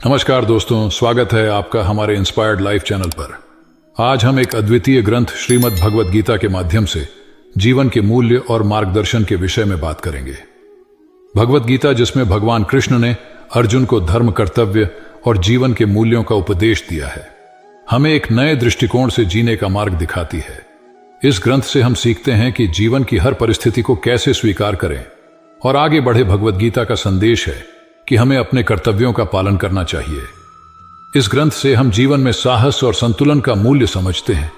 नमस्कार दोस्तों, स्वागत है आपका हमारे इंस्पायर्ड लाइफ चैनल पर। आज हम एक अद्वितीय ग्रंथ श्रीमद् भगवद गीता के माध्यम से जीवन के मूल्य और मार्गदर्शन के विषय में बात करेंगे। भगवद गीता जिसमें भगवान कृष्ण ने अर्जुन को धर्म, कर्तव्य और जीवन के मूल्यों का उपदेश दिया है, हमें एक नए दृष्टिकोण से जीने का मार्ग दिखाती है। इस ग्रंथ से हम सीखते हैं कि जीवन की हर परिस्थिति को कैसे स्वीकार करें और आगे बढ़े। भगवद गीता का संदेश है कि हमें अपने कर्तव्यों का पालन करना चाहिए। इस ग्रंथ से हम जीवन में साहस और संतुलन का मूल्य समझते हैं,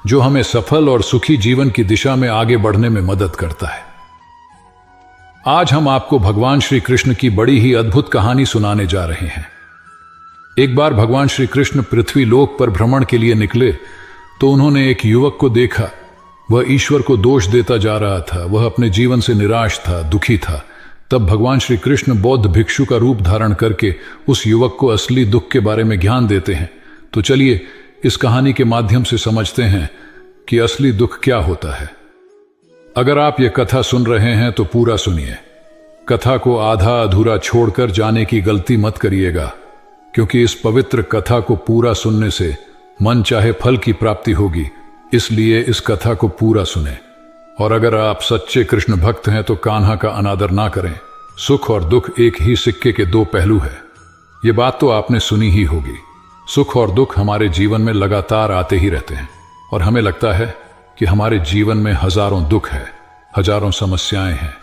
जो हमें सफल और सुखी जीवन की दिशा में आगे बढ़ने में मदद करता है। आज हम आपको भगवान श्री कृष्ण की बड़ी ही अद्भुत कहानी सुनाने जा रहे हैं। एक बार भगवान श्री कृष्ण पृथ्वी लोक पर भ्रमण के लिए निकले तो उन्होंने एक युवक को देखा। वह ईश्वर को दोष देता जा रहा था। वह अपने जीवन से निराश था, दुखी था। तब भगवान श्री कृष्ण बौद्ध भिक्षु का रूप धारण करके उस युवक को असली दुख के बारे में ज्ञान देते हैं। तो चलिए इस कहानी के माध्यम से समझते हैं कि असली दुख क्या होता है। अगर आप ये कथा सुन रहे हैं तो पूरा सुनिए। कथा को आधा अधूरा छोड़कर जाने की गलती मत करिएगा, क्योंकि इस पवित्र कथा को पूरा सुनने से मन चाहे फल की प्राप्ति होगी। इसलिए इस कथा को पूरा सुने। और अगर आप सच्चे कृष्ण भक्त हैं तो कान्हा का अनादर ना करें। सुख और दुख एक ही सिक्के के दो पहलू है। ये बात तो आपने सुनी ही होगी। सुख और दुख हमारे जीवन में लगातार आते ही रहते हैं और हमें लगता है कि हमारे जीवन में हजारों दुख है, हजारों समस्याएं हैं।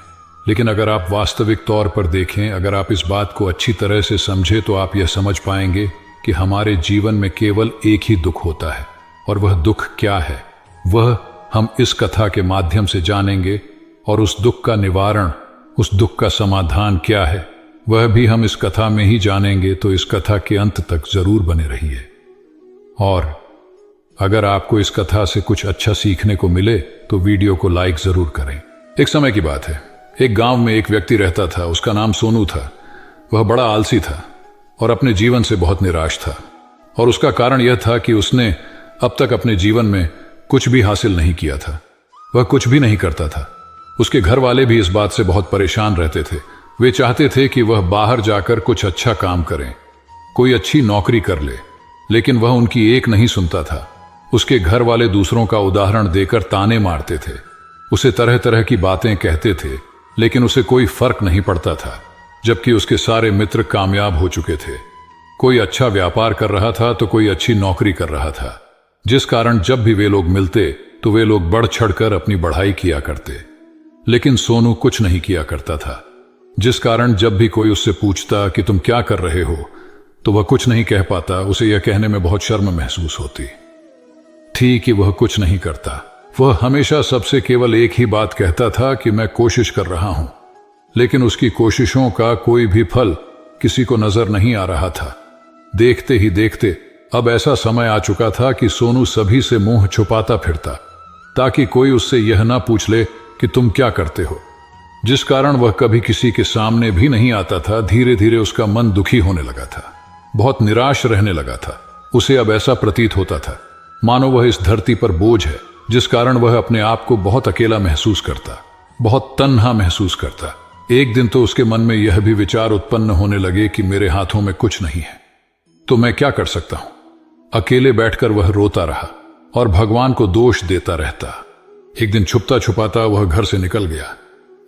लेकिन अगर आप वास्तविक तौर पर देखें, अगर आप इस बात को अच्छी तरह से समझें तो आप यह समझ पाएंगे कि हमारे जीवन में केवल एक ही दुख होता है। और वह दुख क्या है, वह हम इस कथा के माध्यम से जानेंगे। और उस दुख का निवारण, उस दुख का समाधान क्या है, वह भी हम इस कथा में ही जानेंगे। तो इस कथा के अंत तक जरूर बने रहिए। और अगर आपको इस कथा से कुछ अच्छा सीखने को मिले तो वीडियो को लाइक जरूर करें। एक समय की बात है, एक गांव में एक व्यक्ति रहता था। उसका नाम सोनू था। वह बड़ा आलसी था और अपने जीवन से बहुत निराश था। और उसका कारण यह था कि उसने अब तक अपने जीवन में कुछ भी हासिल नहीं किया था। वह कुछ भी नहीं करता था। उसके घर वाले भी इस बात से बहुत परेशान रहते थे। वे चाहते थे कि वह बाहर जाकर कुछ अच्छा काम करें, कोई अच्छी नौकरी कर ले, लेकिन वह उनकी एक नहीं सुनता था। उसके घर वाले दूसरों का उदाहरण देकर ताने मारते थे, उसे तरह तरह की बातें कहते थे, लेकिन उसे कोई फर्क नहीं पड़ता था। जबकि उसके सारे मित्र कामयाब हो चुके थे। कोई अच्छा व्यापार कर रहा था तो कोई अच्छी नौकरी कर रहा था, जिस कारण जब भी वे लोग मिलते तो वे लोग बढ़ चढ़कर अपनी बढ़ाई किया करते। लेकिन सोनू कुछ नहीं किया करता था, जिस कारण जब भी कोई उससे पूछता कि तुम क्या कर रहे हो तो वह कुछ नहीं कह पाता। उसे यह कहने में बहुत शर्म महसूस होती थी कि वह कुछ नहीं करता। वह हमेशा सबसे केवल एक ही बात कहता था कि मैं कोशिश कर रहा हूं। लेकिन उसकी कोशिशों का कोई भी फल किसी को नजर नहीं आ रहा था। देखते ही देखते अब ऐसा समय आ चुका था कि सोनू सभी से मुंह छुपाता फिरता, ताकि कोई उससे यह ना पूछ ले कि तुम क्या करते हो, जिस कारण वह कभी किसी के सामने भी नहीं आता था। धीरे धीरे उसका मन दुखी होने लगा था, बहुत निराश रहने लगा था। उसे अब ऐसा प्रतीत होता था मानो वह इस धरती पर बोझ है, जिस कारण वह अपने आप को बहुत अकेला महसूस करता, बहुत तन्हा महसूस करता। एक दिन तो उसके मन में यह भी विचार उत्पन्न होने लगे कि मेरे हाथों में कुछ नहीं है तो मैं क्या कर सकता हूं। अकेले बैठकर वह रोता रहा और भगवान को दोष देता रहता। एक दिन छुपता छुपाता वह घर से निकल गया,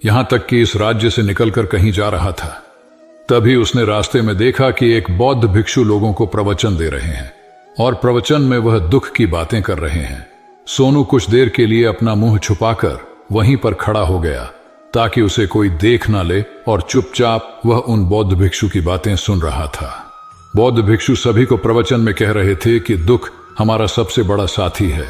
यहां तक कि इस राज्य से निकलकर कहीं जा रहा था। तभी उसने रास्ते में देखा कि एक बौद्ध भिक्षु लोगों को प्रवचन दे रहे हैं और प्रवचन में वह दुख की बातें कर रहे हैं। सोनू कुछ देर के लिए अपना मुंह छुपाकर वहीं पर खड़ा हो गया, ताकि उसे कोई देख ना ले, और चुपचाप वह उन बौद्ध भिक्षु की बातें सुन रहा था। बौद्ध भिक्षु सभी को प्रवचन में कह रहे थे कि दुख हमारा सबसे बड़ा साथी है।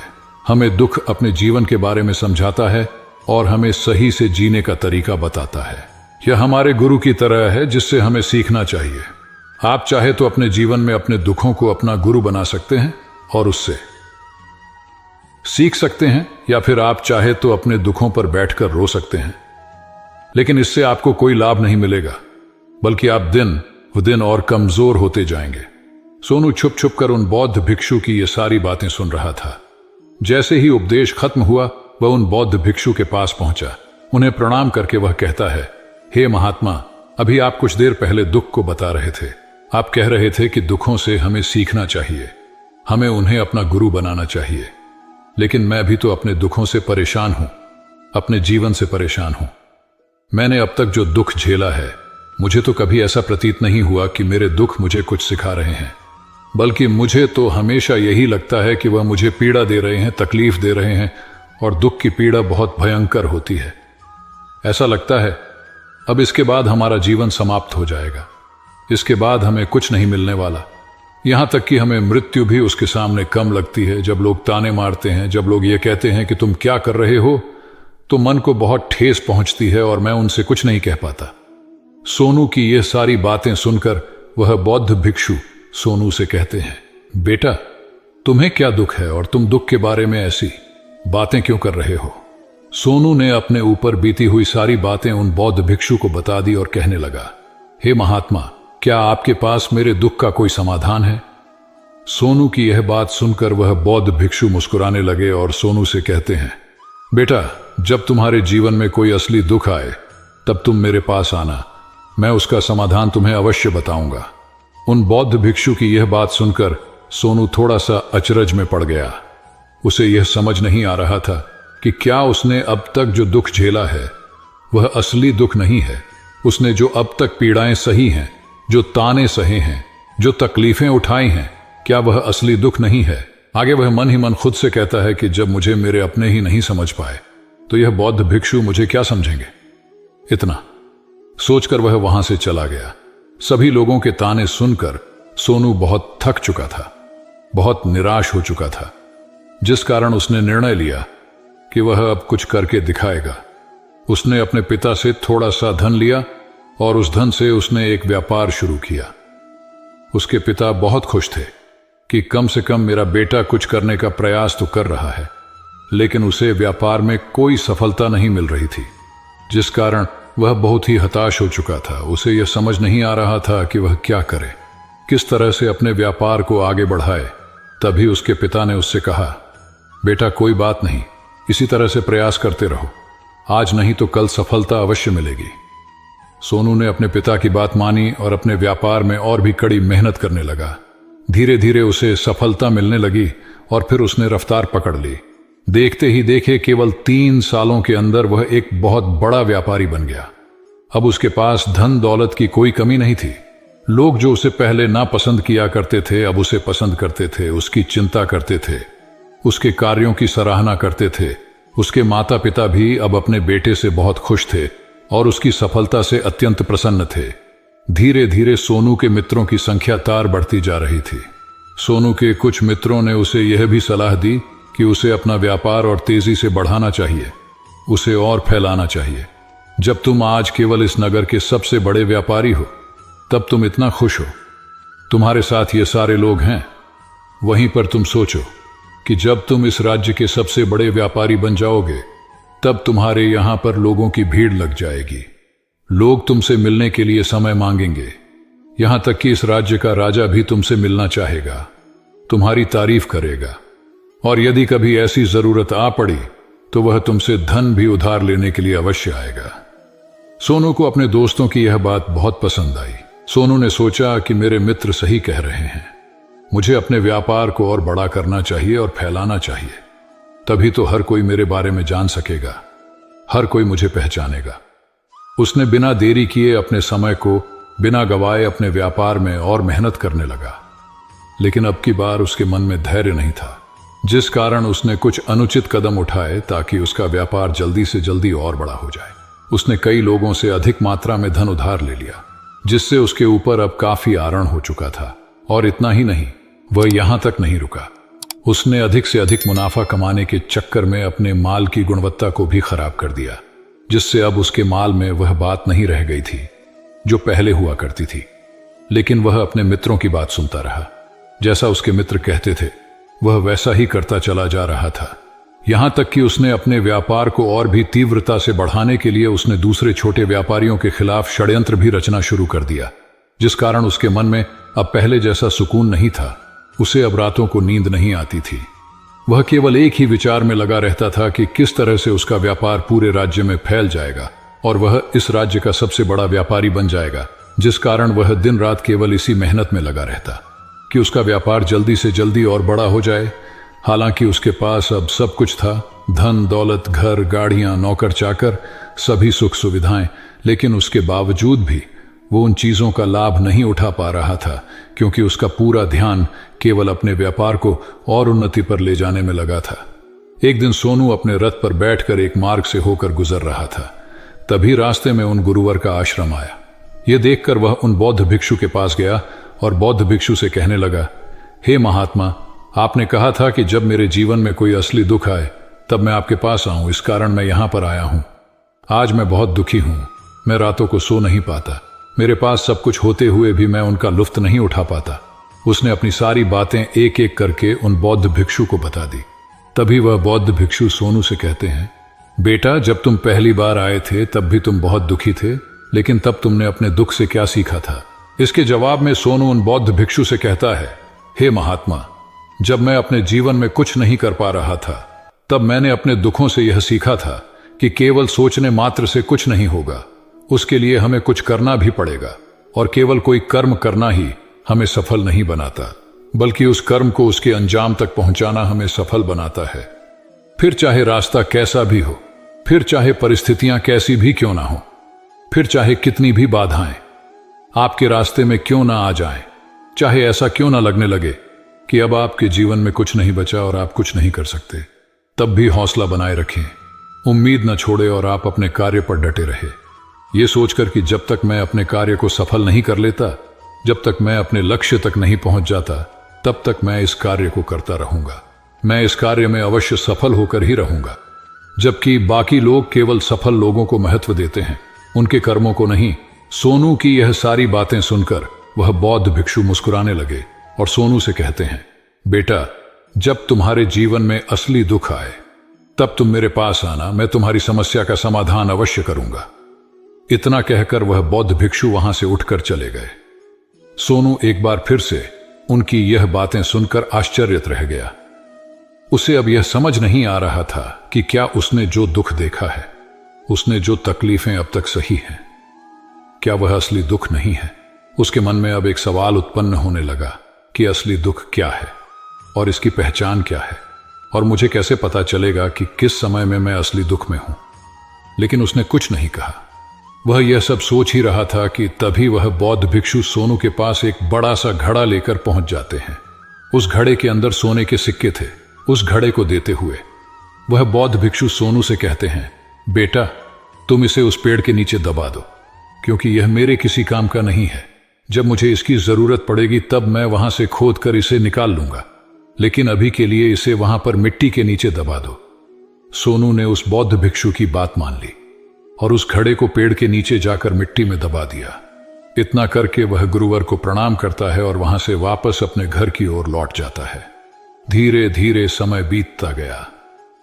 हमें दुख अपने जीवन के बारे में समझाता है और हमें सही से जीने का तरीका बताता है। यह हमारे गुरु की तरह है, जिससे हमें सीखना चाहिए। आप चाहे तो अपने जीवन में अपने दुखों को अपना गुरु बना सकते हैं और उससे सीख सकते हैं, या फिर आप चाहे तो अपने दुखों पर बैठकर रो सकते हैं। लेकिन इससे आपको कोई लाभ नहीं मिलेगा, बल्कि आप दिन व दिन और कमजोर होते जाएंगे। सोनू छुप छुप कर उन बौद्ध भिक्षु की ये सारी बातें सुन रहा था। जैसे ही उपदेश खत्म हुआ, वह उन बौद्ध भिक्षु के पास पहुंचा। उन्हें प्रणाम करके वह कहता है, हे महात्मा, अभी आप कुछ देर पहले दुख को बता रहे थे। आप कह रहे थे कि दुखों से हमें सीखना चाहिए, हमें उन्हें अपना गुरु बनाना चाहिए। लेकिन मैं भी तो अपने दुखों से परेशान हूं, अपने जीवन से परेशान हूं। मैंने अब तक जो दुख झेला है, मुझे तो कभी ऐसा प्रतीत नहीं हुआ कि मेरे दुख मुझे कुछ सिखा रहे हैं, बल्कि मुझे तो हमेशा यही लगता है कि वह मुझे पीड़ा दे रहे हैं, तकलीफ दे रहे हैं, और दुख की पीड़ा बहुत भयंकर होती है। ऐसा लगता है अब इसके बाद हमारा जीवन समाप्त हो जाएगा, इसके बाद हमें कुछ नहीं मिलने वाला। यहां तक कि हमें मृत्यु भी उसके सामने कम लगती है। जब लोग ताने मारते हैं, जब लोग ये कहते हैं कि तुम क्या कर रहे हो, तो मन को बहुत ठेस पहुंचती है और मैं उनसे कुछ नहीं कह पाता। सोनू की ये सारी बातें सुनकर वह बौद्ध भिक्षु सोनू से कहते हैं, बेटा तुम्हें क्या दुख है और तुम दुख के बारे में ऐसी बातें क्यों कर रहे हो? सोनू ने अपने ऊपर बीती हुई सारी बातें उन बौद्ध भिक्षु को बता दी और कहने लगा, हे महात्मा, क्या आपके पास मेरे दुख का कोई समाधान है? सोनू की यह बात सुनकर वह बौद्ध भिक्षु मुस्कुराने लगे और सोनू से कहते हैं, बेटा जब तुम्हारे जीवन में कोई असली दुख आए तब तुम मेरे पास आना, मैं उसका समाधान तुम्हें अवश्य बताऊंगा। उन बौद्ध भिक्षु की यह बात सुनकर सोनू थोड़ा सा अचरज में पड़ गया। उसे यह समझ नहीं आ रहा था कि क्या उसने अब तक जो दुख झेला है वह असली दुख नहीं है। उसने जो अब तक पीड़ाएं सही हैं, जो ताने सहे हैं, जो तकलीफें उठाई हैं, क्या वह असली दुख नहीं है? आगे वह मन ही मन खुद से कहता है कि जब मुझे मेरे अपने ही नहीं समझ पाए तो यह बौद्ध भिक्षु मुझे क्या समझेंगे। इतना सोचकर वह वहां से चला गया। सभी लोगों के ताने सुनकर सोनू बहुत थक चुका था, बहुत निराश हो चुका था, जिस कारण उसने निर्णय लिया कि वह अब कुछ करके दिखाएगा। उसने अपने पिता से थोड़ा सा धन लिया और उस धन से उसने एक व्यापार शुरू किया। उसके पिता बहुत खुश थे कि कम से कम मेरा बेटा कुछ करने का प्रयास तो कर रहा है, लेकिन उसे व्यापार में कोई सफलता नहीं मिल रही थी, जिस कारण वह बहुत ही हताश हो चुका था। उसे यह समझ नहीं आ रहा था कि वह क्या करे, किस तरह से अपने व्यापार को आगे बढ़ाए। तभी उसके पिता ने उससे कहा, बेटा कोई बात नहीं, इसी तरह से प्रयास करते रहो, आज नहीं तो कल सफलता अवश्य मिलेगी। सोनू ने अपने पिता की बात मानी और अपने व्यापार में और भी कड़ी मेहनत करने लगा। धीरे धीरे उसे सफलता मिलने लगी और फिर उसने रफ्तार पकड़ ली। देखते ही देखे केवल 3 सालों के अंदर वह एक बहुत बड़ा व्यापारी बन गया। अब उसके पास धन दौलत की कोई कमी नहीं थी। लोग जो उसे पहले ना पसंद किया करते थे अब उसे पसंद करते थे, उसकी चिंता करते थे, उसके कार्यों की सराहना करते थे। उसके माता पिता भी अब अपने बेटे से बहुत खुश थे और उसकी सफलता से अत्यंत प्रसन्न थे। धीरे धीरे सोनू के मित्रों की संख्या तार बढ़ती जा रही थी। सोनू के कुछ मित्रों ने उसे यह भी सलाह दी कि उसे अपना व्यापार और तेजी से बढ़ाना चाहिए, उसे और फैलाना चाहिए। जब तुम आज केवल इस नगर के सबसे बड़े व्यापारी हो, तब तुम इतना खुश हो, तुम्हारे साथ ये सारे लोग हैं, वहीं पर तुम सोचो कि जब तुम इस राज्य के सबसे बड़े व्यापारी बन जाओगे तब तुम्हारे यहां पर लोगों की भीड़ लग जाएगी। लोग तुमसे मिलने के लिए समय मांगेंगे, यहां तक कि इस राज्य का राजा भी तुमसे मिलना चाहेगा, तुम्हारी तारीफ करेगा, और यदि कभी ऐसी जरूरत आ पड़ी तो वह तुमसे धन भी उधार लेने के लिए अवश्य आएगा। सोनू को अपने दोस्तों की यह बात बहुत पसंद आई। सोनू ने सोचा कि मेरे मित्र सही कह रहे हैं, मुझे अपने व्यापार को और बड़ा करना चाहिए और फैलाना चाहिए, तभी तो हर कोई मेरे बारे में जान सकेगा, हर कोई मुझे पहचानेगा। उसने बिना देरी किए अपने समय को बिना गवाए अपने व्यापार में और मेहनत करने लगा। लेकिन अब की बार उसके मन में धैर्य नहीं था, जिस कारण उसने कुछ अनुचित कदम उठाए ताकि उसका व्यापार जल्दी से जल्दी और बड़ा हो जाए। उसने कई लोगों से अधिक मात्रा में धन उधार ले लिया, जिससे उसके ऊपर अब काफी आरण हो चुका था। और इतना ही नहीं, वह यहां तक नहीं रुका, उसने अधिक से अधिक मुनाफा कमाने के चक्कर में अपने माल की गुणवत्ता को भी खराब कर दिया, जिससे अब उसके माल में वह बात नहीं रह गई थी जो पहले हुआ करती थी। लेकिन वह अपने मित्रों की बात सुनता रहा, जैसा उसके मित्र कहते थे वह वैसा ही करता चला जा रहा था। यहां तक कि उसने अपने व्यापार को और भी तीव्रता से बढ़ाने के लिए उसने दूसरे छोटे व्यापारियों के खिलाफ षड्यंत्र भी रचना शुरू कर दिया, जिस कारण उसके मन में अब पहले जैसा सुकून नहीं था। उसे अब रातों को नींद नहीं आती थी। वह केवल एक ही विचार में लगा रहता था कि किस तरह से उसका व्यापार पूरे राज्य में फैल जाएगा और वह इस राज्य का सबसे बड़ा व्यापारी बन जाएगा। जिस कारण वह दिन रात केवल इसी मेहनत में लगा रहता कि उसका व्यापार जल्दी से जल्दी और बड़ा हो जाए। हालांकि उसके पास अब सब कुछ था, धन दौलत, घर, गाड़ियां, नौकर चाकर, सभी सुख सुविधाएं, लेकिन उसके बावजूद भी वो उन चीजों का लाभ नहीं उठा पा रहा था, क्योंकि उसका पूरा ध्यान केवल अपने व्यापार को और उन्नति पर ले जाने में लगा था। एक दिन सोनू अपने रथ पर बैठकर एक मार्ग से होकर गुजर रहा था। तभी रास्ते में उन गुरुवर का आश्रम आया। यह देखकर वह उन बौद्ध भिक्षु के पास गया और बौद्ध भिक्षु से कहने लगा, हे महात्मा, आपने कहा था कि जब मेरे जीवन में कोई असली दुख आए तब मैं आपके पास आऊं, इस कारण मैं यहां पर आया हूं। आज मैं बहुत दुखी हूं, मैं रातों को सो नहीं पाता, मेरे पास सब कुछ होते हुए भी मैं उनका लुत्फ नहीं उठा पाता। उसने अपनी सारी बातें एक एक करके उन बौद्ध भिक्षु को बता दी। तभी वह बौद्ध भिक्षु सोनू से कहते हैं, बेटा, जब तुम पहली बार आए थे तब भी तुम बहुत दुखी थे, लेकिन तब तुमने अपने दुख से क्या सीखा था? इसके जवाब में सोनू उन बौद्ध भिक्षु से कहता है, हे महात्मा, जब मैं अपने जीवन में कुछ नहीं कर पा रहा था तब मैंने अपने दुखों से यह सीखा था कि केवल सोचने मात्र से कुछ नहीं होगा, उसके लिए हमें कुछ करना भी पड़ेगा, और केवल कोई कर्म करना ही हमें सफल नहीं बनाता, बल्कि उस कर्म को उसके अंजाम तक पहुंचाना हमें सफल बनाता है। फिर चाहे रास्ता कैसा भी हो, फिर चाहे परिस्थितियां कैसी भी क्यों ना हो, फिर चाहे कितनी भी बाधाएं आपके रास्ते में क्यों ना आ जाएं, चाहे ऐसा क्यों ना लगने लगे कि अब आपके जीवन में कुछ नहीं बचा और आप कुछ नहीं कर सकते, तब भी हौसला बनाए रखें, उम्मीद न छोड़े और आप अपने कार्य पर डटे रहे, ये सोचकर कि जब तक मैं अपने कार्य को सफल नहीं कर लेता, जब तक मैं अपने लक्ष्य तक नहीं पहुंच जाता, तब तक मैं इस कार्य को करता रहूंगा, मैं इस कार्य में अवश्य सफल होकर ही रहूंगा। जबकि बाकी लोग केवल सफल लोगों को महत्व देते हैं, उनके कर्मों को नहीं। सोनू की यह सारी बातें सुनकर वह बौद्ध भिक्षु मुस्कुराने लगे और सोनू से कहते हैं, बेटा, जब तुम्हारे जीवन में असली दुख आए तब तुम मेरे पास आना, मैं तुम्हारी समस्या का समाधान अवश्य करूंगा। इतना कहकर वह बौद्ध भिक्षु वहां से उठकर चले गए। सोनू एक बार फिर से उनकी यह बातें सुनकर आश्चर्यत रह गया। उसे अब यह समझ नहीं आ रहा था कि क्या उसने जो दुख देखा है, उसने जो तकलीफें अब तक सही हैं, क्या वह असली दुख नहीं है। उसके मन में अब एक सवाल उत्पन्न होने लगा कि असली दुख क्या है और इसकी पहचान क्या है, और मुझे कैसे पता चलेगा कि किस समय में मैं असली दुख में हूं। लेकिन उसने कुछ नहीं कहा। वह यह सब सोच ही रहा था कि तभी वह बौद्ध भिक्षु सोनू के पास एक बड़ा सा घड़ा लेकर पहुंच जाते हैं। उस घड़े के अंदर सोने के सिक्के थे। उस घड़े को देते हुए वह बौद्ध भिक्षु सोनू से कहते हैं, बेटा, तुम इसे उस पेड़ के नीचे दबा दो, क्योंकि यह मेरे किसी काम का नहीं है। जब मुझे इसकी जरूरत पड़ेगी तब मैं वहां से खोद कर इसे निकाल लूंगा, लेकिन अभी के लिए इसे वहां पर मिट्टी के नीचे दबा दो। सोनू ने उस बौद्ध भिक्षु की बात मान ली और उस घड़े को पेड़ के नीचे जाकर मिट्टी में दबा दिया। इतना करके वह गुरुवर को प्रणाम करता है और वहां से वापस अपने घर की ओर लौट जाता है। धीरे धीरे समय बीतता गया।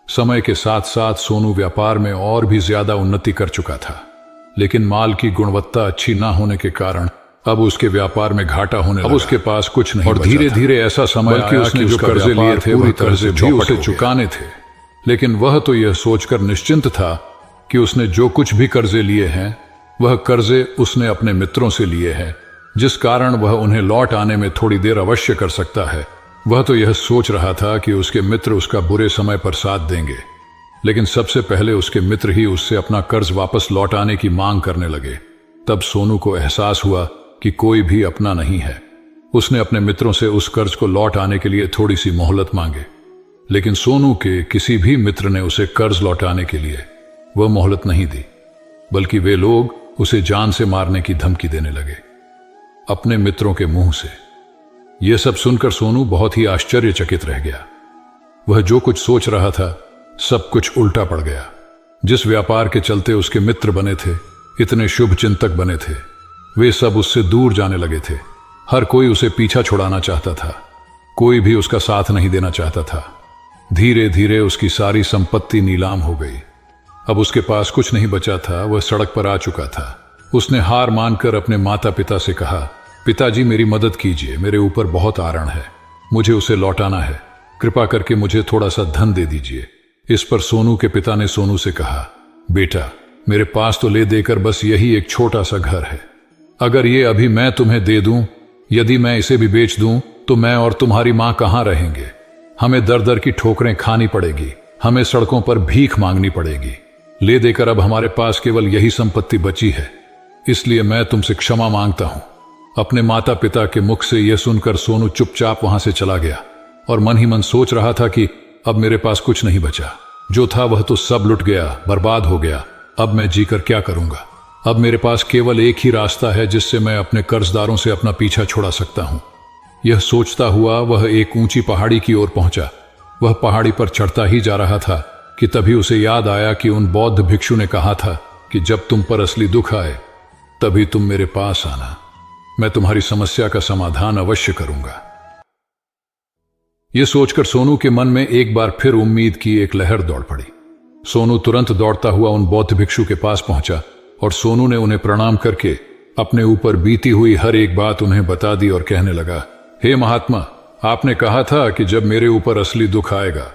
समय के साथ साथ सोनू व्यापार में और भी ज्यादा उन्नति कर चुका था, लेकिन माल की गुणवत्ता अच्छी ना होने के कारण अब उसके व्यापार में घाटा होने लगा। अब उसके पास कुछ नहीं, और धीरे धीरे ऐसा समय आया कि उसने जो कर्जे लिए थे वह कर्जे भी चुकाने थे। लेकिन वह तो यह सोचकर निश्चिंत था कि उसने जो कुछ भी कर्जे लिए हैं वह कर्जे उसने अपने मित्रों से लिए हैं, जिस कारण वह उन्हें लौट आने में थोड़ी देर अवश्य कर सकता है। वह तो यह सोच रहा था कि उसके मित्र उसका बुरे समय पर साथ देंगे, लेकिन सबसे पहले उसके मित्र ही उससे अपना कर्ज वापस लौट आने की मांग करने लगे। तब सोनू को एहसास हुआ कि कोई भी अपना नहीं है। उसने अपने मित्रों से उस कर्ज को लौट आने के लिए थोड़ी सी मोहलत मांगे, लेकिन सोनू के किसी भी मित्र ने उसे कर्ज लौटाने के लिए वह मोहलत नहीं दी, बल्कि वे लोग उसे जान से मारने की धमकी देने लगे अपने मित्रों के मुंह से। यह सब सुनकर सोनू बहुत ही आश्चर्यचकित रह गया। वह जो कुछ सोच रहा था सब कुछ उल्टा पड़ गया। जिस व्यापार के चलते उसके मित्र बने थे, इतने शुभ चिंतक बने थे, वे सब उससे दूर जाने लगे थे। हर कोई उसे पीछा छुड़ाना चाहता था, कोई भी उसका साथ नहीं देना चाहता था। धीरे धीरे उसकी सारी संपत्ति नीलाम हो गई। अब उसके पास कुछ नहीं बचा था। वह सड़क पर आ चुका था। उसने हार मानकर अपने माता पिता से कहा, पिताजी, मेरी मदद कीजिए, मेरे ऊपर बहुत आरण है, मुझे उसे लौटाना है, कृपा करके मुझे थोड़ा सा धन दे दीजिए। इस पर सोनू के पिता ने सोनू से कहा, बेटा, मेरे पास तो ले देकर बस यही एक छोटा सा घर है, अगर ये अभी मैं तुम्हें दे दूं, यदि मैं इसे भी बेच दूं, तो मैं और तुम्हारी मां कहां रहेंगे? हमें दर दर की ठोकरें खानी पड़ेगी, हमें सड़कों पर भीख मांगनी पड़ेगी। ले देकर अब हमारे पास केवल यही संपत्ति बची है, इसलिए मैं तुमसे क्षमा मांगता हूं। अपने माता पिता के मुख से यह सुनकर सोनू चुपचाप वहां से चला गया और मन ही मन सोच रहा था कि अब मेरे पास कुछ नहीं बचा, जो था वह तो सब लुट गया, बर्बाद हो गया। अब मैं जीकर क्या करूंगा? अब मेरे पास केवल एक ही रास्ता है जिससे मैं अपने कर्जदारों से अपना पीछा छुड़ा सकता हूं। यह सोचता हुआ वह एक ऊंची पहाड़ी की ओर पहुंचा। वह पहाड़ी पर चढ़ता ही जा रहा था कि तभी उसे याद आया कि उन बौद्ध भिक्षु ने कहा था कि जब तुम पर असली दुख आए तभी तुम मेरे पास आना, मैं तुम्हारी समस्या का समाधान अवश्य करूंगा। यह सोचकर सोनू के मन में एक बार फिर उम्मीद की एक लहर दौड़ पड़ी। सोनू तुरंत दौड़ता हुआ उन बौद्ध भिक्षु के पास पहुंचा और सोनू ने उन्हें प्रणाम करके अपने ऊपर बीती हुई हर एक बात उन्हें बता दी और कहने लगा, हे महात्मा, आपने कहा था कि जब मेरे ऊपर असली दुख आएगा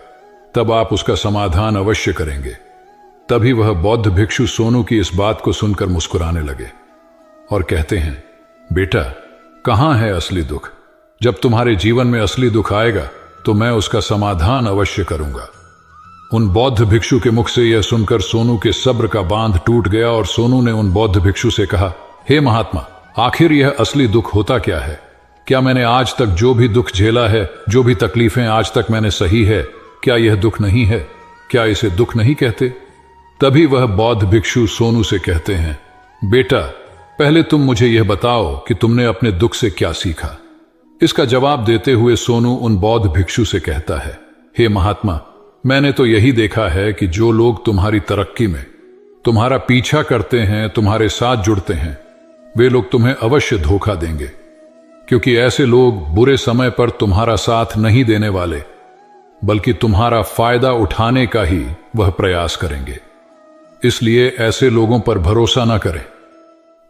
तब आप उसका समाधान अवश्य करेंगे। तभी वह बौद्ध भिक्षु सोनू की इस बात को सुनकर मुस्कुराने लगे और कहते हैं, बेटा, कहां है असली दुख? जब तुम्हारे जीवन में असली दुख आएगा तो मैं उसका समाधान अवश्य करूंगा। उन बौद्ध भिक्षु के मुख से यह सुनकर सोनू के सब्र का बांध टूट गया और सोनू ने उन बौद्ध भिक्षु से कहा, हे महात्मा, आखिर यह असली दुख होता क्या है? क्या मैंने आज तक जो भी दुख झेला है, जो भी तकलीफें आज तक मैंने सही है, क्या यह दुख नहीं है? क्या इसे दुख नहीं कहते? तभी वह बौद्ध भिक्षु सोनू से कहते हैं, बेटा, पहले तुम मुझे यह बताओ कि तुमने अपने दुख से क्या सीखा। इसका जवाब देते हुए सोनू उन बौद्ध भिक्षु से कहता है, हे महात्मा, मैंने तो यही देखा है कि जो लोग तुम्हारी तरक्की में तुम्हारा पीछा करते हैं, तुम्हारे साथ जुड़ते हैं, वे लोग तुम्हें अवश्य धोखा देंगे, क्योंकि ऐसे लोग बुरे समय पर तुम्हारा साथ नहीं देने वाले, बल्कि तुम्हारा फायदा उठाने का ही वह प्रयास करेंगे। इसलिए ऐसे लोगों पर भरोसा न करें,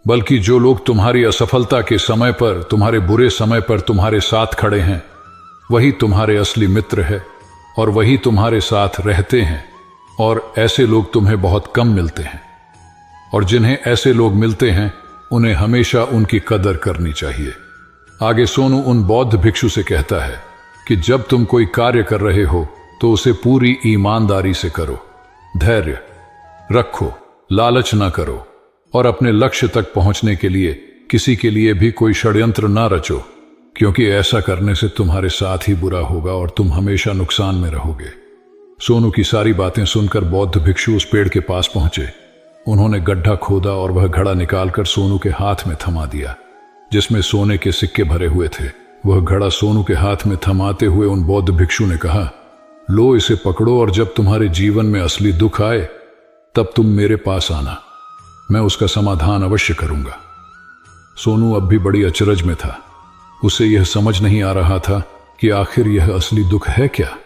बल्कि जो लोग तुम्हारी असफलता के समय पर, तुम्हारे बुरे समय पर तुम्हारे साथ खड़े हैं, वही तुम्हारे असली मित्र है और वही तुम्हारे साथ रहते हैं। और ऐसे लोग तुम्हें बहुत कम मिलते हैं, और जिन्हें ऐसे लोग मिलते हैं उन्हें हमेशा उनकी कदर करनी चाहिए। आगे सोनू उन बौद्ध भिक्षु से कहता है कि जब तुम कोई कार्य कर रहे हो तो उसे पूरी ईमानदारी से करो, धैर्य रखो, लालच ना करो और अपने लक्ष्य तक पहुंचने के लिए किसी के लिए भी कोई षड्यंत्र ना रचो, क्योंकि ऐसा करने से तुम्हारे साथ ही बुरा होगा और तुम हमेशा नुकसान में रहोगे। सोनू की सारी बातें सुनकर बौद्ध भिक्षु उस पेड़ के पास पहुंचे। उन्होंने गड्ढा खोदा और वह घड़ा निकालकर सोनू के हाथ में थमा दिया, जिसमें सोने के सिक्के भरे हुए थे। वह घड़ा सोनू के हाथ में थमाते हुए उन बौद्ध भिक्षु ने कहा, लो, इसे पकड़ो और जब तुम्हारे जीवन में असली दुख आए तब तुम मेरे पास आना, मैं उसका समाधान अवश्य करूंगा। सोनू अब भी बड़ी अचरज में था। उसे यह समझ नहीं आ रहा था कि आखिर यह असली दुख है क्या।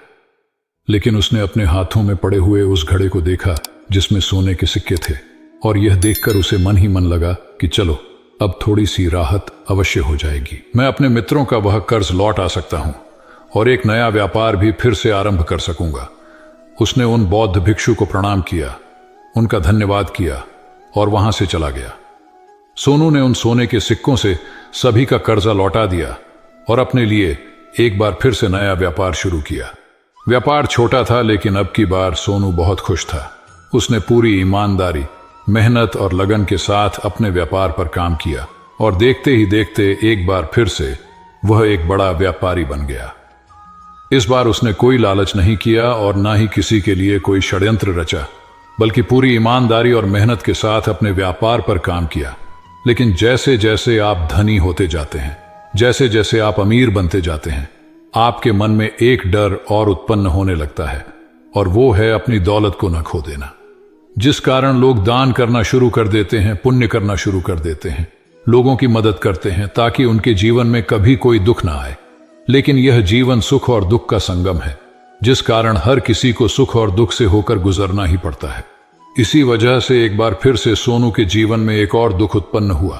लेकिन उसने अपने हाथों में पड़े हुए उस घड़े को देखा जिसमें सोने के सिक्के थे, और यह देखकर उसे मन ही मन लगा कि चलो, अब थोड़ी सी राहत अवश्य हो जाएगी। मैं अपने मित्रों का वह कर्ज लौट आ सकता हूं और एक नया व्यापार भी फिर से आरंभ कर सकूंगा। उसने उन बौद्ध भिक्षु को प्रणाम किया, उनका धन्यवाद किया और वहां से चला गया। सोनू ने उन सोने के सिक्कों से सभी का कर्जा लौटा दिया और अपने लिए एक बार फिर से नया व्यापार शुरू किया। व्यापार छोटा था, लेकिन अब की बार सोनू बहुत खुश था। उसने पूरी ईमानदारी, मेहनत और लगन के साथ अपने व्यापार पर काम किया और देखते ही देखते एक बार फिर से वह एक बड़ा व्यापारी बन गया। इस बार उसने कोई लालच नहीं किया और ना ही किसी के लिए कोई षड्यंत्र रचा, बल्कि पूरी ईमानदारी और मेहनत के साथ अपने व्यापार पर काम किया। लेकिन जैसे जैसे आप धनी होते जाते हैं, जैसे जैसे आप अमीर बनते जाते हैं, आपके मन में एक डर और उत्पन्न होने लगता है, और वो है अपनी दौलत को न खो देना। जिस कारण लोग दान करना शुरू कर देते हैं, पुण्य करना शुरू कर देते हैं, लोगों की मदद करते हैं ताकि उनके जीवन में कभी कोई दुख ना आए। लेकिन यह जीवन सुख और दुख का संगम है, जिस कारण हर किसी को सुख और दुख से होकर गुजरना ही पड़ता है। इसी वजह से एक बार फिर से सोनू के जीवन में एक और दुख उत्पन्न हुआ।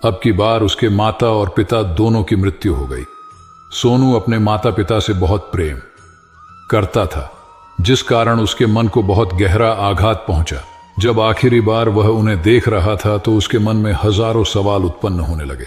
अब की बार उसके माता और पिता दोनों की मृत्यु हो गई। सोनू अपने माता पिता से बहुत प्रेम करता था, जिस कारण उसके मन को बहुत गहरा आघात पहुंचा। जब आखिरी बार वह उन्हें देख रहा था तो उसके मन में हजारों सवाल उत्पन्न होने लगे।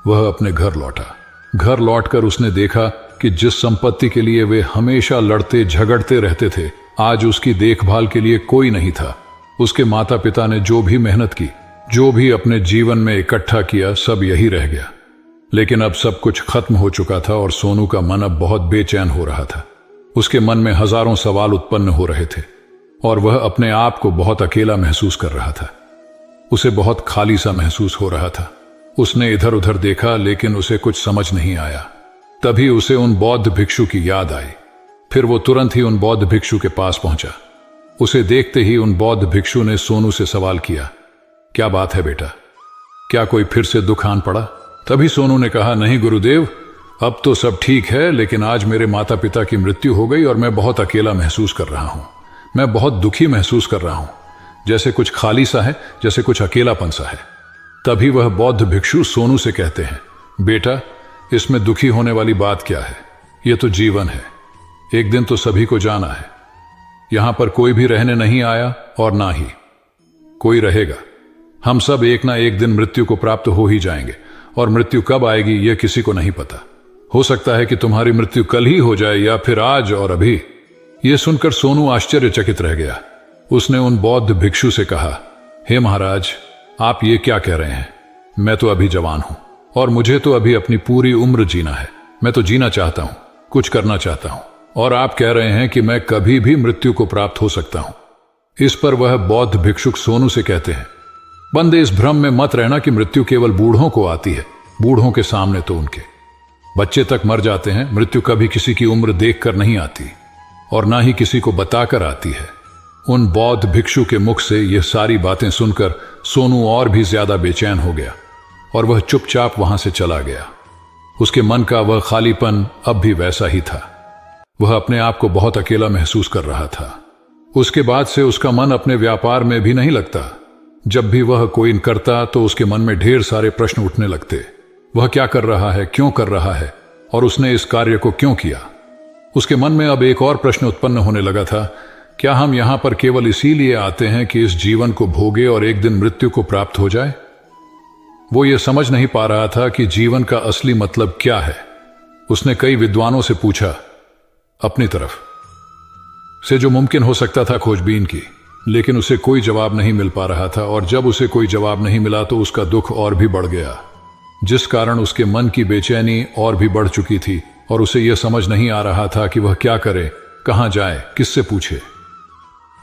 वह अपने घर लौटा। घर लौटकर उसने देखा कि जिस संपत्ति के लिए वे हमेशा लड़ते झगड़ते रहते थे, आज उसकी देखभाल के लिए कोई नहीं था। उसके माता पिता ने जो भी मेहनत की, जो भी अपने जीवन में इकट्ठा किया, सब यही रह गया। लेकिन अब सब कुछ खत्म हो चुका था और सोनू का मन अब बहुत बेचैन हो रहा था। उसके मन में हजारों सवाल उत्पन्न हो रहे थे और वह अपने आप को बहुत अकेला महसूस कर रहा था। उसे बहुत खाली सा महसूस हो रहा था। उसने इधर उधर देखा लेकिन उसे कुछ समझ नहीं आया। तभी उसे उन बौद्ध भिक्षु की याद आई। फिर वो तुरंत ही उन बौद्ध भिक्षु के पास पहुंचा। उसे देखते ही उन बौद्ध भिक्षु ने सोनू से सवाल किया, क्या बात है बेटा, क्या कोई फिर से दुख आन पड़ा? तभी सोनू ने कहा, नहीं गुरुदेव, अब तो सब ठीक है, लेकिन आज मेरे माता पिता की मृत्यु हो गई और मैं बहुत अकेला महसूस कर रहा हूं। मैं बहुत दुखी महसूस कर रहा हूं, जैसे कुछ खाली सा है, जैसे कुछ अकेलापन सा है। तभी वह बौद्ध भिक्षु सोनू से कहते हैं, बेटा, इसमें दुखी होने वाली बात क्या है? यह तो जीवन है, एक दिन तो सभी को जाना है। यहां पर कोई भी रहने नहीं आया और ना ही कोई रहेगा। हम सब एक ना एक दिन मृत्यु को प्राप्त हो ही जाएंगे और मृत्यु कब आएगी यह किसी को नहीं पता। हो सकता है कि तुम्हारी मृत्यु कल ही हो जाए या फिर आज और अभी। यह सुनकर सोनू आश्चर्यचकित रह गया। उसने उन बौद्ध भिक्षु से कहा, हे महाराज, आप ये क्या कह रहे हैं? मैं तो अभी जवान हूं और मुझे तो अभी अपनी पूरी उम्र जीना है। मैं तो जीना चाहता हूं, कुछ करना चाहता हूं, और आप कह रहे हैं कि मैं कभी भी मृत्यु को प्राप्त हो सकता हूं। इस पर वह बौद्ध भिक्षुक सोनू से कहते हैं, बंदे, इस भ्रम में मत रहना कि मृत्यु केवल बूढ़ों को आती है। बूढ़ों के सामने तो उनके बच्चे तक मर जाते हैं। मृत्यु कभी किसी की उम्र देखकर नहीं आती और ना ही किसी को बताकर आती है। उन बौद्ध भिक्षु के मुख से यह सारी बातें सुनकर सोनू और भी ज्यादा बेचैन हो गया और वह चुपचाप वहां से चला गया। उसके मन का वह खालीपन अब भी वैसा ही था। वह अपने आप को बहुत अकेला महसूस कर रहा था। उसके बाद से उसका मन अपने व्यापार में भी नहीं लगता। जब भी वह कोई करता तो उसके मन में ढेर सारे प्रश्न उठने लगते। वह क्या कर रहा है, क्यों कर रहा है, और उसने इस कार्य को क्यों किया? उसके मन में अब एक और प्रश्न उत्पन्न होने लगा था, क्या हम यहां पर केवल इसीलिए आते हैं कि इस जीवन को भोगे और एक दिन मृत्यु को प्राप्त हो जाए? वो ये समझ नहीं पा रहा था कि जीवन का असली मतलब क्या है। उसने कई विद्वानों से पूछा, अपनी तरफ से जो मुमकिन हो सकता था खोजबीन की, लेकिन उसे कोई जवाब नहीं मिल पा रहा था। और जब उसे कोई जवाब नहीं मिला तो उसका दुख और भी बढ़ गया, जिस कारण उसके मन की बेचैनी और भी बढ़ चुकी थी और उसे यह समझ नहीं आ रहा था कि वह क्या करे, कहां जाए, किससे पूछे।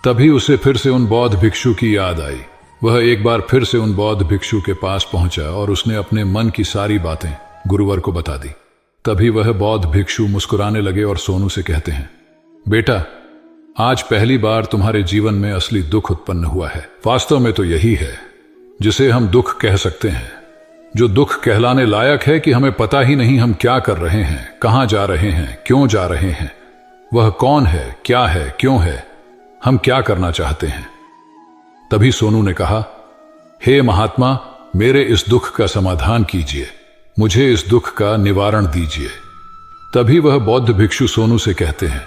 तभी उसे फिर से उन बौद्ध भिक्षु की याद आई। वह एक बार फिर से उन बौद्ध भिक्षु के पास पहुंचा और उसने अपने मन की सारी बातें गुरुवर को बता दी। तभी वह बौद्ध भिक्षु मुस्कुराने लगे और सोनू से कहते हैं, बेटा, आज पहली बार तुम्हारे जीवन में असली दुख उत्पन्न हुआ है। वास्तव में तो यही है जिसे हम दुख कह सकते हैं, जो दुख कहलाने लायक है कि हमें पता ही नहीं हम क्या कर रहे हैं, कहां जा रहे हैं, क्यों जा रहे हैं, वह कौन है, क्या है, क्यों है, हम क्या करना चाहते हैं। तभी सोनू ने कहा, हे महात्मा, मेरे इस दुख का समाधान कीजिए, मुझे इस दुख का निवारण दीजिए। तभी वह बौद्ध भिक्षु सोनू से कहते हैं,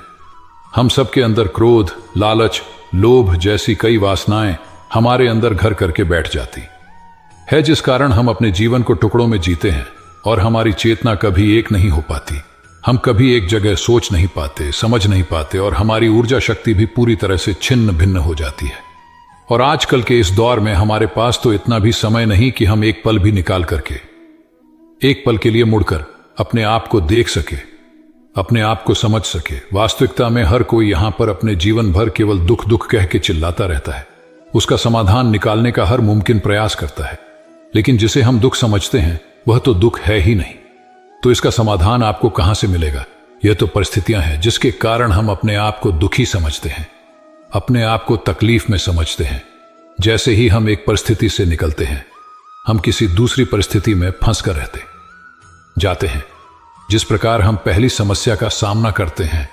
हम सबके अंदर क्रोध, लालच, लोभ जैसी कई वासनाएं हमारे अंदर घर करके बैठ जाती है, जिस कारण हम अपने जीवन को टुकड़ों में जीते हैं और हमारी चेतना कभी एक नहीं हो पाती। हम कभी एक जगह सोच नहीं पाते, समझ नहीं पाते और हमारी ऊर्जा शक्ति भी पूरी तरह से छिन्न भिन्न हो जाती है। और आजकल के इस दौर में हमारे पास तो इतना भी समय नहीं कि हम एक पल भी निकाल करके, एक पल के लिए मुड़कर अपने आप को देख सके, अपने आप को समझ सके। वास्तविकता में हर कोई यहां पर अपने जीवन भर केवल दुख दुख कह के चिल्लाता रहता है, उसका समाधान निकालने का हर मुमकिन प्रयास करता है, लेकिन जिसे हम दुख समझते हैं वह तो दुख है ही नहीं। तो इसका समाधान आपको कहां से मिलेगा? यह तो परिस्थितियां हैं जिसके कारण हम अपने आप को दुखी समझते हैं, अपने आप को तकलीफ में समझते हैं। जैसे ही हम एक परिस्थिति से निकलते हैं, हम किसी दूसरी परिस्थिति में फंस कर रहते जाते हैं। जिस प्रकार हम पहली समस्या का सामना करते हैं,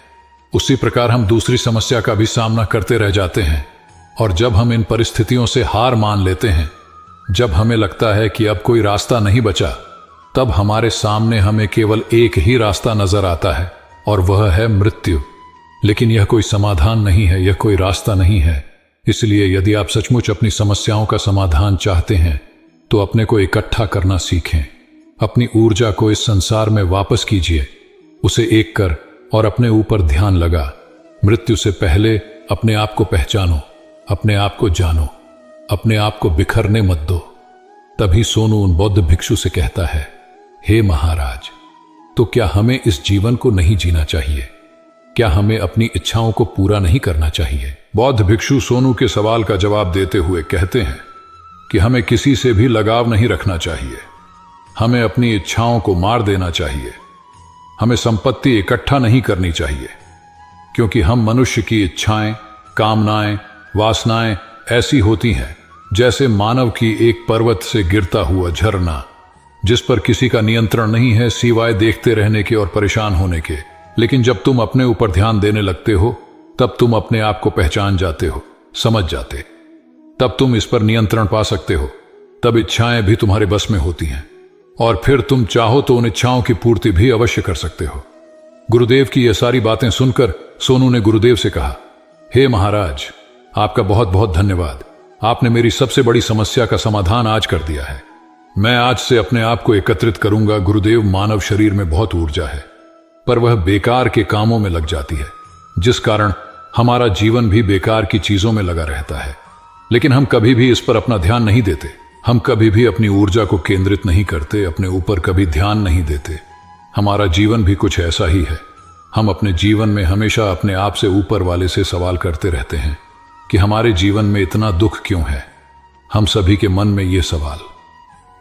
उसी प्रकार हम दूसरी समस्या का भी सामना करते रह जाते हैं। और जब हम इन परिस्थितियों से हार मान लेते हैं, जब हमें लगता है कि अब कोई रास्ता नहीं बचा, तब हमारे सामने हमें केवल एक ही रास्ता नजर आता है और वह है मृत्यु। लेकिन यह कोई समाधान नहीं है, यह कोई रास्ता नहीं है, इसलिए यदि आप सचमुच अपनी समस्याओं का समाधान चाहते हैं तो अपने को इकट्ठा करना सीखें। अपनी ऊर्जा को इस संसार में वापस कीजिए, उसे एक कर और अपने ऊपर ध्यान लगा। मृत्यु से पहले अपने आप को पहचानो, अपने आप को जानो, अपने आप को बिखरने मत दो। तभी सोनू उन बौद्ध भिक्षु से कहता है, हे महाराज, तो क्या हमें इस जीवन को नहीं जीना चाहिए? क्या हमें अपनी इच्छाओं को पूरा नहीं करना चाहिए? बौद्ध भिक्षु सोनू के सवाल का जवाब देते हुए कहते हैं कि हमें किसी से भी लगाव नहीं रखना चाहिए। हमें अपनी इच्छाओं को मार देना चाहिए। हमें संपत्ति इकट्ठा नहीं करनी चाहिए, क्योंकि हम मनुष्य की इच्छाएं, कामनाएं, वासनाएं ऐसी होती हैं जैसे मानव की एक पर्वत से गिरता हुआ झरना, जिस पर किसी का नियंत्रण नहीं है सिवाय देखते रहने के और परेशान होने के। लेकिन जब तुम अपने ऊपर ध्यान देने लगते हो, तब तुम अपने आप को पहचान जाते हो, समझ जाते। तब तुम इस पर नियंत्रण पा सकते हो। तब इच्छाएं भी तुम्हारे बस में होती हैं और फिर तुम चाहो तो उन इच्छाओं की पूर्ति भी अवश्य कर सकते हो। गुरुदेव की यह सारी बातें सुनकर सोनू ने गुरुदेव से कहा, हे महाराज, आपका बहुत बहुत धन्यवाद। आपने मेरी सबसे बड़ी समस्या का समाधान आज कर दिया है। मैं आज से अपने आप को एकत्रित करूंगा। गुरुदेव, मानव शरीर में बहुत ऊर्जा है, पर वह बेकार के कामों में लग जाती है, जिस कारण हमारा जीवन भी बेकार की चीजों में लगा रहता है। लेकिन हम कभी भी इस पर अपना ध्यान नहीं देते। हम कभी भी अपनी ऊर्जा को केंद्रित नहीं करते, अपने ऊपर कभी ध्यान नहीं देते। हमारा जीवन भी कुछ ऐसा ही है। हम अपने जीवन में हमेशा अपने आप से ऊपर वाले से सवाल करते रहते हैं कि हमारे जीवन में इतना दुख क्यों है। हम सभी के मन में यह सवाल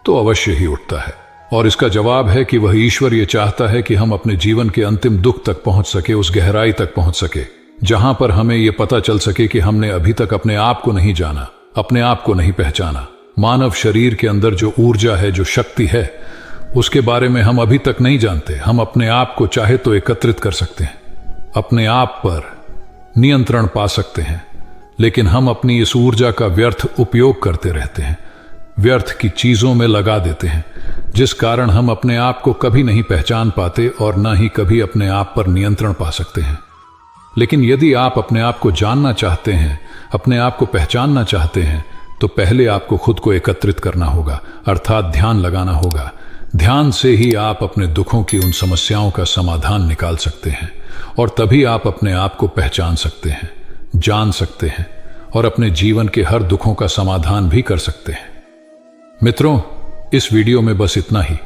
तो अवश्य ही उठता है, और इसका जवाब है कि वह ईश्वर ये चाहता है कि हम अपने जीवन के अंतिम दुख तक पहुंच सके, उस गहराई तक पहुंच सके जहां पर हमें यह पता चल सके कि हमने अभी तक अपने आप को नहीं जाना, अपने आप को नहीं पहचाना। मानव शरीर के अंदर जो ऊर्जा है, जो शक्ति है, उसके बारे में हम अभी तक नहीं जानते। हम अपने आप को चाहे तो एकत्रित कर सकते हैं, अपने आप पर नियंत्रण पा सकते हैं, लेकिन हम अपनी इस ऊर्जा का व्यर्थ उपयोग करते रहते हैं, व्यर्थ की चीजों में लगा देते हैं, जिस कारण हम अपने आप को कभी नहीं पहचान पाते और न ही कभी अपने आप पर नियंत्रण पा सकते हैं। लेकिन यदि आप अपने आप को जानना चाहते हैं, अपने आप को पहचानना चाहते हैं, तो पहले आपको खुद को एकत्रित करना होगा, अर्थात ध्यान लगाना होगा। ध्यान से ही आप अपने दुखों की उन समस्याओं का समाधान निकाल सकते हैं, और तभी आप अपने आप को पहचान सकते हैं, जान सकते हैं और अपने जीवन के हर दुखों का समाधान भी कर सकते हैं। मित्रों, इस वीडियो में बस इतना ही।